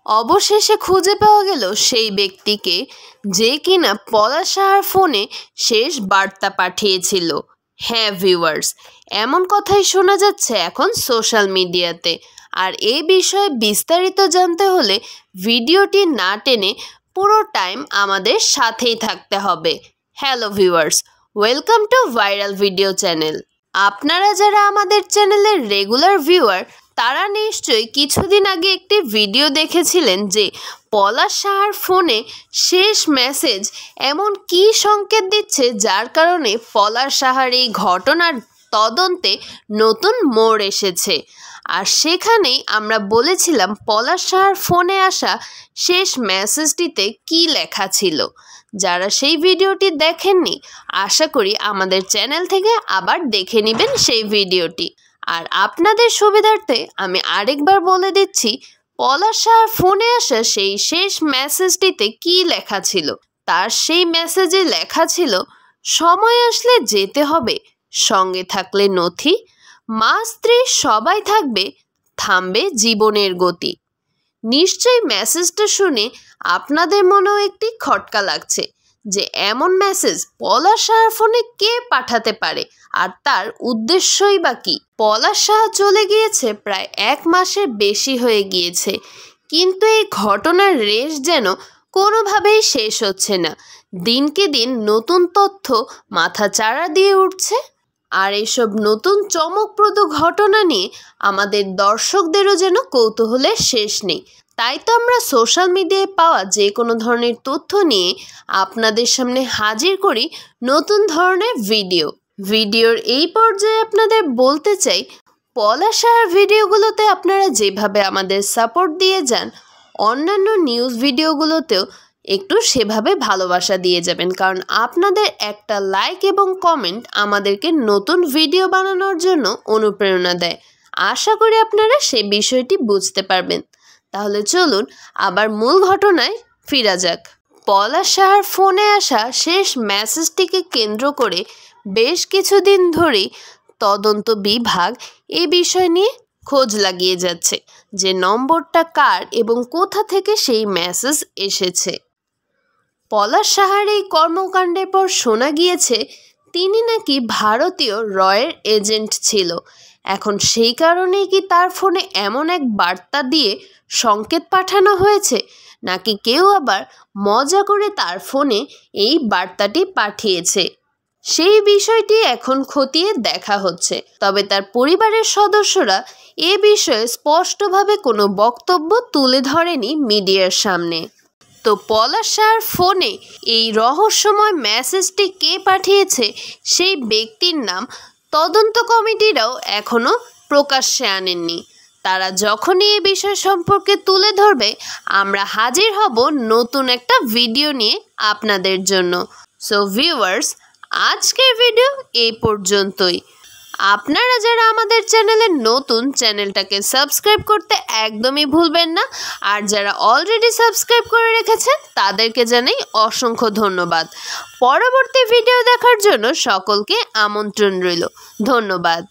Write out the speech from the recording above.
অবশেষে খুঁজে পাওয়া গেল সেই ব্যক্তিকে যে কিনা পলাশ সাহার ফোনে শেষ বার্তা পাঠিয়েছিল। হ্যাঁ ভিউয়ার্স, এমন কথাই শোনা যাচ্ছে এখন সোশ্যাল মিডিয়াতে। আর এই বিষয়ে বিস্তারিত জানতে হলে ভিডিওটি না টেনে পুরো টাইম আমাদের সাথেই থাকতে হবে। Hello viewers, welcome to viral video channel. আপনারা যারা আমাদের চ্যানেলের রেগুলার ভিউয়ার তারা নিশ্চয়ই কিছুদিন আগে একটি ভিডিও দেখেছিলেন যে পলাশ সাহার ফোনে শেষ মেসেজ এমন কী সংকেত দিচ্ছে যার কারণে পলাশ সাহার এই ঘটনার তদন্তে নতুন মোড় এসেছে। আর সেখানেই আমরা বলেছিলাম পলাশ সাহার ফোনে আসা শেষ মেসেজটিতে কী লেখা ছিল। যারা সেই ভিডিওটি দেখেননি আশা করি আমাদের চ্যানেল থেকে আবার দেখে নেবেন সেই ভিডিওটি। আর আপনাদের সুবিধার্থে আমি আরেকবার বলে দিচ্ছি পলাশ সাহার ফোনে আসা সেই শেষ মেসেজটিতে কী লেখা ছিল। তার সেই মেসেজে লেখা ছিল, সময় আসলে যেতে হবে, সঙ্গে থাকলে নথি, মা স্ত্রী সবাই থাকবে, থামবে জীবনের গতি। নিশ্চয়ই মেসেজটা শুনে আপনাদের মনেও একটি খটকা লাগছে যে এমন মেসেজ পলাশ সাহার ফোনে কে পাঠাতে পারে আর তার উদ্দেশ্যই বা কী। পলাশ সাহা চলে গিয়েছে প্রায় 1 মাসের বেশি হয়ে গিয়েছে, কিন্তু এই ঘটনার রেশ যেন কোনোভাবেই শেষ হচ্ছে না। দিনকে দিন নতুন তথ্য মাথা চাড়া দিয়ে উঠছে। আর এইসব নতুন চমকপ্রদ ঘটনা নিয়ে আমাদের দর্শকদেরও যেন কৌতূহলের শেষ নেই। তাই তো আমরা সোশ্যাল মিডিয়ায় পাওয়া যে কোনো ধরনের তথ্য নিয়ে আপনাদের সামনে হাজির করি নতুন ধরনের ভিডিওর এই পর্যায়ে আপনাদের বলতে চাই, পলাশ সাহার ভিডিওগুলোতে আপনারা যেভাবে আমাদের সাপোর্ট দিয়ে যান অন্যান্য নিউজ ভিডিওগুলোতেও একটু সেভাবে ভালোবাসা দিয়ে যাবেন, কারণ আপনাদের একটা লাইক এবং কমেন্ট আমাদেরকে নতুন ভিডিও বানানোর জন্য অনুপ্রেরণা দেয়। আশা করি আপনারা সেই বিষয়টি বুঝতে পারবেন। তাহলে চলুন আবার মূল ঘটনায় ফিরা যাক। পলাশ সাহার ফোনে আসা শেষ মেসেজটিকে কেন্দ্র করে বেশ কিছুদিন ধরেই তদন্ত বিভাগ এ বিষয় নিয়ে খোঁজ লাগিয়ে যাচ্ছে যে নম্বরটা কার এবং কোথা থেকে সেই মেসেজ এসেছে। পলাশ সাহার এই কর্মকাণ্ডের পর শোনা গিয়েছে তিনি নাকি ভারতীয় রয়ের এজেন্ট ছিল। এখন সেই কারণেই কি তার ফোনে এমন এক বার্তা দিয়ে সংকেত পাঠানো হয়েছে, নাকি কেউ আবার মজা করে তার ফোনে এই বার্তাটি পাঠিয়েছে, সেই বিষয়টি এখন খতিয়ে দেখা হচ্ছে। তবে তার পরিবারের সদস্যরা এ বিষয়ে স্পষ্টভাবে কোনো বক্তব্য তুলে ধরেনি মিডিয়ার সামনে। তো পলাশ সাহার ফোনে এই রহস্যময় মেসেজটি কে পাঠিয়েছে সেই ব্যক্তির নাম তদন্ত কমিটিরাও এখনও প্রকাশ্যে আনেননি। তারা যখনই এই বিষয় সম্পর্কে তুলে ধরবে আমরা হাজির হব নতুন একটা ভিডিও নিয়ে আপনাদের জন্য। সো ভিউয়ার্স, আজকের ভিডিও এই পর্যন্তই। আপনারা যারা আমাদের চ্যানেলে নতুন, চ্যানেলটাকে সাবস্ক্রাইব করতে একদমই ভুলবেন না। আর যারা অলরেডি সাবস্ক্রাইব করে রেখেছেন তাদেরকে জানাই অসংখ্য ধন্যবাদ। পরবর্তী ভিডিও দেখার জন্য সকলকে আমন্ত্রণ রইল। ধন্যবাদ।